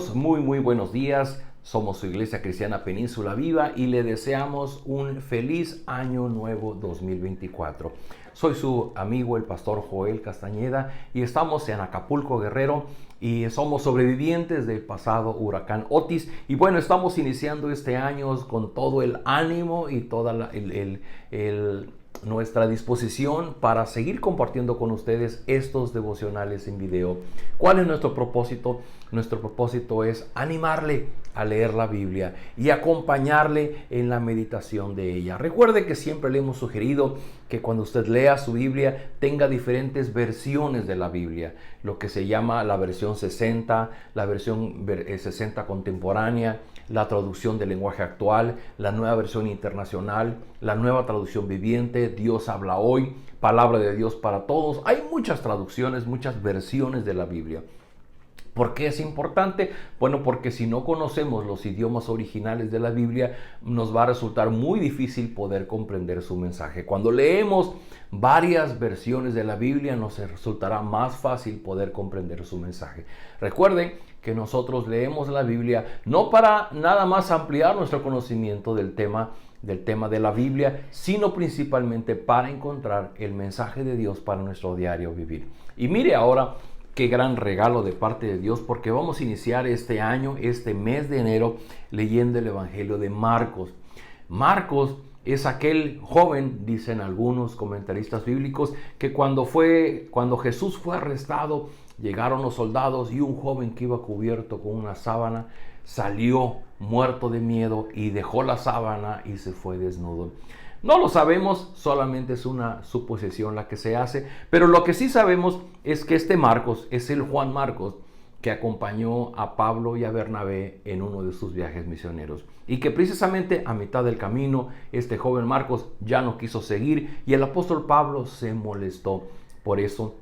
amigos, muy buenos días. Somos su Iglesia Cristiana Península Viva y le deseamos un feliz año nuevo 2024. Soy su amigo el pastor Joel Castañeda y estamos en Acapulco, Guerrero, y somos sobrevivientes del pasado huracán Otis. Y bueno, estamos iniciando este año con todo el ánimo y toda nuestra disposición para seguir compartiendo con ustedes estos devocionales en video. ¿Cuál es nuestro propósito? Nuestro propósito es animarle a leer la Biblia y acompañarle en la meditación de ella. Recuerde que siempre le hemos sugerido que cuando usted lea su Biblia tenga diferentes versiones de la Biblia, lo que se llama la versión 60, la versión 60 contemporánea, la traducción del lenguaje actual, la nueva versión internacional, la nueva traducción viviente, Dios habla hoy, palabra de Dios para todos. Hay muchas traducciones, muchas versiones de la Biblia. ¿Por qué es importante? Bueno, porque si no conocemos los idiomas originales de la Biblia, nos va a resultar muy difícil poder comprender su mensaje. Cuando leemos varias versiones de la Biblia, nos resultará más fácil poder comprender su mensaje. Recuerden que nosotros leemos la Biblia no para nada más ampliar nuestro conocimiento del tema de la Biblia, sino principalmente para encontrar el mensaje de Dios para nuestro diario vivir. Y mire ahora qué gran regalo de parte de Dios, porque vamos a iniciar este año, este mes de enero, leyendo el Evangelio de Marcos. Marcos es aquel joven, dicen algunos comentaristas bíblicos, que cuando Jesús fue arrestado, llegaron los soldados y un joven que iba cubierto con una sábana salió muerto de miedo y dejó la sábana y se fue desnudo. No lo sabemos, solamente es una suposición la que se hace, pero lo que sí sabemos es que este Marcos es el Juan Marcos que acompañó a Pablo y a Bernabé en uno de sus viajes misioneros, y que precisamente a mitad del camino este joven Marcos ya no quiso seguir y el apóstol Pablo se molestó por eso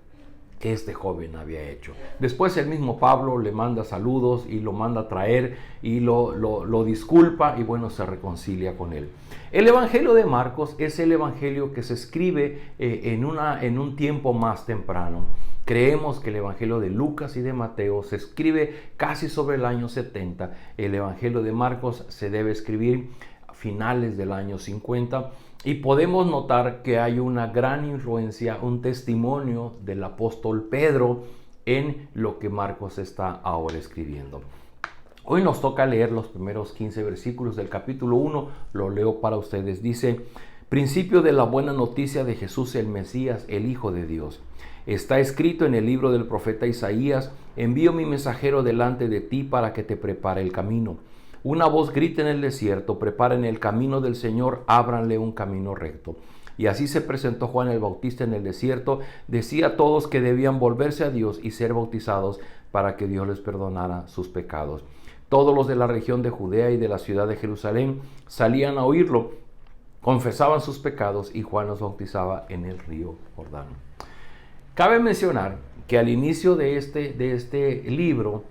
que este joven había hecho. Después el mismo Pablo le manda saludos y lo manda a traer y lo disculpa y bueno, se reconcilia con él. El Evangelio de Marcos es el Evangelio que se escribe en un tiempo más temprano. Creemos que el Evangelio de Lucas y de Mateo se escribe casi sobre el año 70. El Evangelio de Marcos se debe escribir a finales del año 50. Y podemos notar que hay una gran influencia, un testimonio del apóstol Pedro en lo que Marcos está ahora escribiendo. Hoy nos toca leer los primeros 15 versículos del capítulo 1, lo leo para ustedes. Dice: principio de la buena noticia de Jesús el Mesías, el Hijo de Dios. Está escrito en el libro del profeta Isaías: envío mi mensajero delante de ti para que te prepare el camino. Una voz grita en el desierto: preparen el camino del Señor, ábranle un camino recto. Y así se presentó Juan el Bautista en el desierto, decía a todos que debían volverse a Dios y ser bautizados para que Dios les perdonara sus pecados. Todos los de la región de Judea y de la ciudad de Jerusalén salían a oírlo, confesaban sus pecados y Juan los bautizaba en el río Jordán. Cabe mencionar que al inicio de este libro,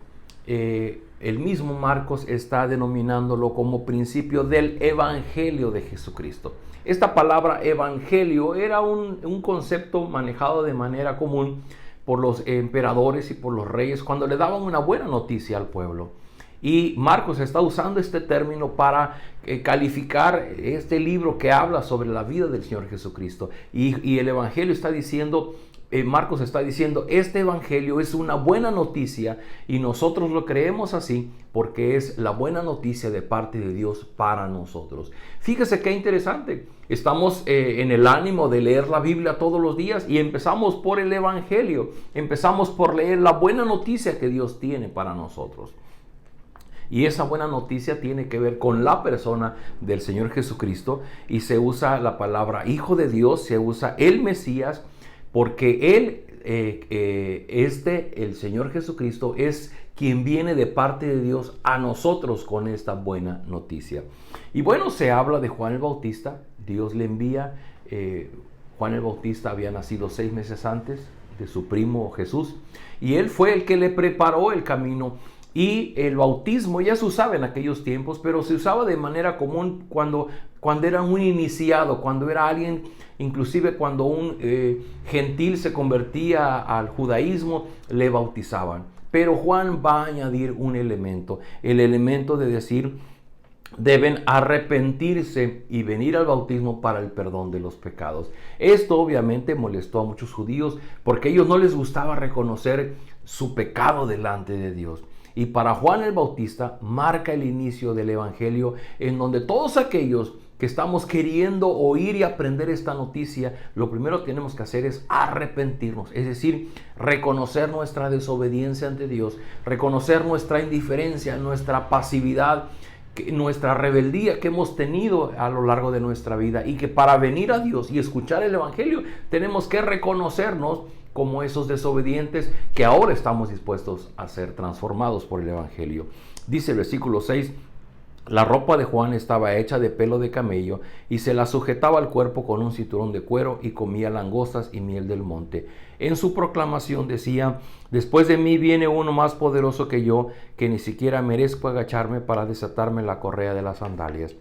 el mismo Marcos está denominándolo como principio del Evangelio de Jesucristo. Esta palabra evangelio era un concepto manejado de manera común por los emperadores y por los reyes cuando le daban una buena noticia al pueblo. Y Marcos está usando este término para calificar este libro que habla sobre la vida del Señor Jesucristo. Y el Evangelio está diciendo, Marcos está diciendo, este evangelio es una buena noticia y nosotros lo creemos así porque es la buena noticia de parte de Dios para nosotros. Fíjese qué interesante. Estamos en el ánimo de leer la Biblia todos los días y empezamos por el evangelio. Empezamos por leer la buena noticia que Dios tiene para nosotros. Y esa buena noticia tiene que ver con la persona del Señor Jesucristo y se usa la palabra Hijo de Dios, se usa el Mesías, porque Él, el Señor Jesucristo, es quien viene de parte de Dios a nosotros con esta buena noticia. Y bueno, se habla de Juan el Bautista, Dios le envía. Juan el Bautista había nacido 6 meses antes de su primo Jesús, y él fue el que le preparó el camino. Y el bautismo ya se usaba en aquellos tiempos, pero se usaba de manera común cuando era un iniciado, cuando era alguien, inclusive cuando un gentil se convertía al judaísmo, le bautizaban. Pero Juan va a añadir un elemento, el elemento de decir, deben arrepentirse y venir al bautismo para el perdón de los pecados. Esto obviamente molestó a muchos judíos porque a ellos no les gustaba reconocer su pecado delante de Dios. Y para Juan el Bautista marca el inicio del Evangelio, en donde todos aquellos que estamos queriendo oír y aprender esta noticia, lo primero que tenemos que hacer es arrepentirnos, es decir, reconocer nuestra desobediencia ante Dios, reconocer nuestra indiferencia, nuestra pasividad, nuestra rebeldía que hemos tenido a lo largo de nuestra vida, y que para venir a Dios y escuchar el Evangelio tenemos que reconocernos como esos desobedientes que ahora estamos dispuestos a ser transformados por el Evangelio. Dice el versículo 6, la ropa de Juan estaba hecha de pelo de camello y se la sujetaba al cuerpo con un cinturón de cuero, y comía langostas y miel del monte. En su proclamación decía, después de mí viene uno más poderoso que yo, que ni siquiera merezco agacharme para desatarme la correa de las sandalias.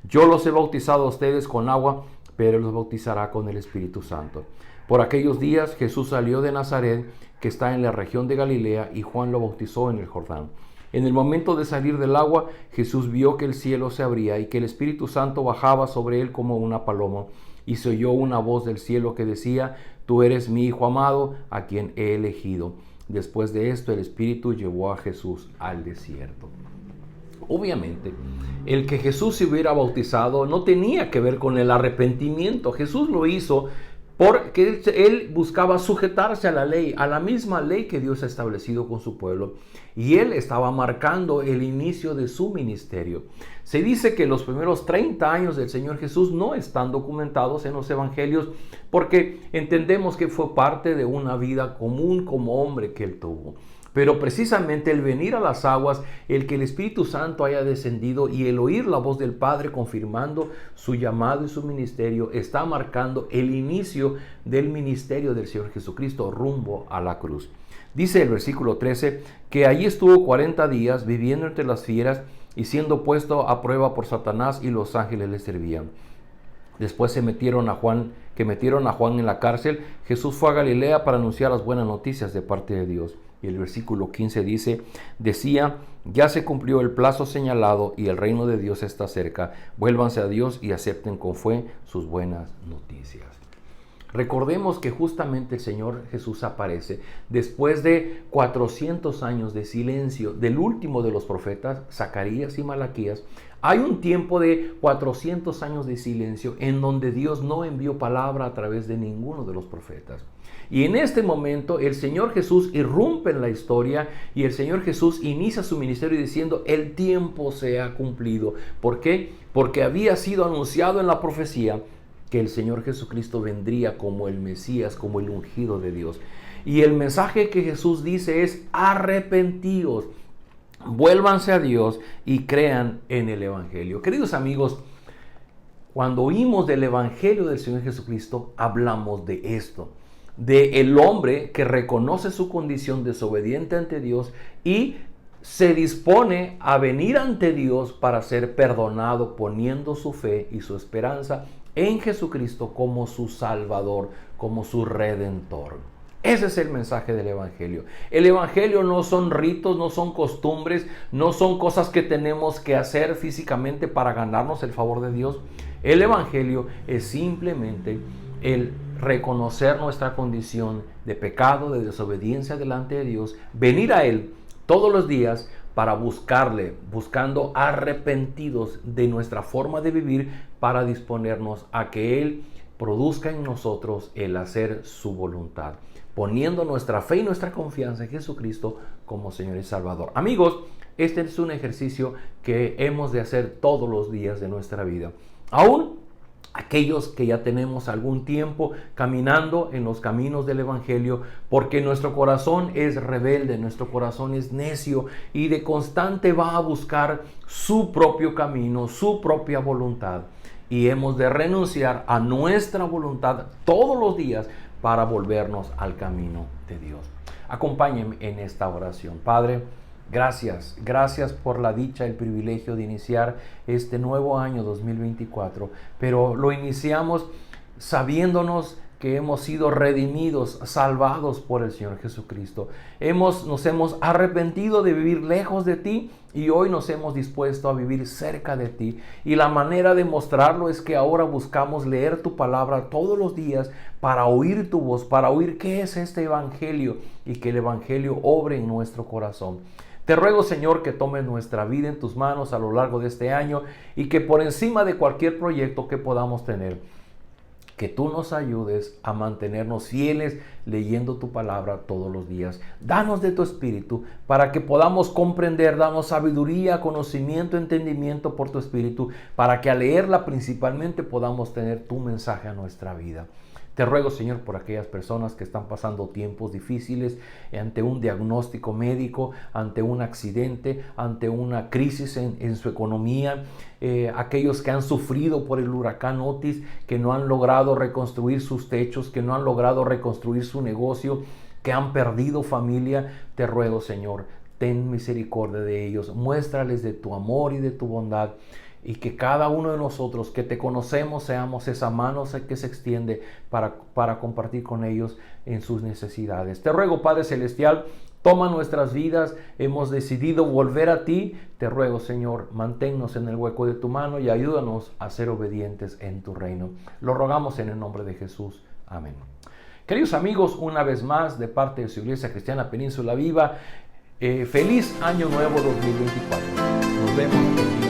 Yo los he bautizado a ustedes con agua, pero los bautizará con el Espíritu Santo. Por aquellos días Jesús salió de Nazaret, que está en la región de Galilea, y Juan lo bautizó en el Jordán. En el momento de salir del agua, Jesús vio que el cielo se abría y que el Espíritu Santo bajaba sobre él como una paloma, y se oyó una voz del cielo que decía, tú eres mi Hijo amado, a quien he elegido. Después de esto, el Espíritu llevó a Jesús al desierto. Obviamente, el que Jesús se hubiera bautizado no tenía que ver con el arrepentimiento. Jesús lo hizo porque él buscaba sujetarse a la ley, a la misma ley que Dios ha establecido con su pueblo, y él estaba marcando el inicio de su ministerio. Se dice que los primeros 30 años del Señor Jesús no están documentados en los evangelios, porque entendemos que fue parte de una vida común como hombre que él tuvo. Pero precisamente el venir a las aguas, el que el Espíritu Santo haya descendido y el oír la voz del Padre confirmando su llamado y su ministerio, está marcando el inicio del ministerio del Señor Jesucristo rumbo a la cruz. Dice el versículo 13 que allí estuvo 40 días viviendo entre las fieras y siendo puesto a prueba por Satanás, y los ángeles le servían. Después metieron a Juan en la cárcel. Jesús fue a Galilea para anunciar las buenas noticias de parte de Dios. Y el versículo 15 decía, ya se cumplió el plazo señalado y el reino de Dios está cerca. Vuélvanse a Dios y acepten con fe sus buenas noticias. Recordemos que justamente el Señor Jesús aparece después de 400 años de silencio del último de los profetas, Zacarías y Malaquías. Hay un tiempo de 400 años de silencio en donde Dios no envió palabra a través de ninguno de los profetas. Y en este momento el Señor Jesús irrumpe en la historia, y el Señor Jesús inicia su ministerio diciendo, el tiempo se ha cumplido. ¿Por qué? Porque había sido anunciado en la profecía que el Señor Jesucristo vendría como el Mesías, como el ungido de Dios. Y el mensaje que Jesús dice es, arrepentíos, vuélvanse a Dios y crean en el Evangelio. Queridos amigos, cuando oímos del Evangelio del Señor Jesucristo, hablamos de esto, de el hombre que reconoce su condición desobediente ante Dios y se dispone a venir ante Dios para ser perdonado, poniendo su fe y su esperanza en Jesucristo como su Salvador, como su Redentor. Ese es el mensaje del Evangelio. El Evangelio no son ritos, no son costumbres, no son cosas que tenemos que hacer físicamente para ganarnos el favor de Dios. El Evangelio es simplemente el reconocer nuestra condición de pecado, de desobediencia delante de Dios, venir a Él todos los días para buscarle, buscando arrepentidos de nuestra forma de vivir, para disponernos a que Él produzca en nosotros el hacer su voluntad, poniendo nuestra fe y nuestra confianza en Jesucristo como Señor y Salvador. Amigos, este es un ejercicio que hemos de hacer todos los días de nuestra vida. Aún aquellos que ya tenemos algún tiempo caminando en los caminos del Evangelio, porque nuestro corazón es rebelde, nuestro corazón es necio y de constante va a buscar su propio camino, su propia voluntad. Y hemos de renunciar a nuestra voluntad todos los días para volvernos al camino de Dios. Acompáñenme en esta oración. Padre, gracias por la dicha, el privilegio de iniciar este nuevo año 2024, pero lo iniciamos sabiéndonos que hemos sido redimidos, salvados por el Señor Jesucristo. Nos hemos arrepentido de vivir lejos de ti y hoy nos hemos dispuesto a vivir cerca de ti. Y la manera de mostrarlo es que ahora buscamos leer tu palabra todos los días para oír tu voz, para oír qué es este evangelio y que el evangelio obre en nuestro corazón. Te ruego, Señor, que tomes nuestra vida en tus manos a lo largo de este año y que por encima de cualquier proyecto que podamos tener, que tú nos ayudes a mantenernos fieles leyendo tu palabra todos los días. Danos de tu espíritu para que podamos comprender, danos sabiduría, conocimiento, entendimiento por tu espíritu, para que al leerla principalmente podamos tener tu mensaje a nuestra vida. Te ruego, Señor, por aquellas personas que están pasando tiempos difíciles ante un diagnóstico médico, ante un accidente, ante una crisis en su economía, aquellos que han sufrido por el huracán Otis, que no han logrado reconstruir sus techos, que no han logrado reconstruir su negocio, que han perdido familia. Te ruego, Señor, ten misericordia de ellos, muéstrales de tu amor y de tu bondad. Y que cada uno de nosotros que te conocemos seamos esa mano que se extiende para compartir con ellos en sus necesidades. Te ruego, Padre Celestial, toma nuestras vidas. Hemos decidido volver a ti. Te ruego, Señor, manténnos en el hueco de tu mano y ayúdanos a ser obedientes en tu reino. Lo rogamos en el nombre de Jesús. Amén. Queridos amigos, una vez más, de parte de su Iglesia Cristiana Península Viva, feliz Año Nuevo 2024. Nos vemos.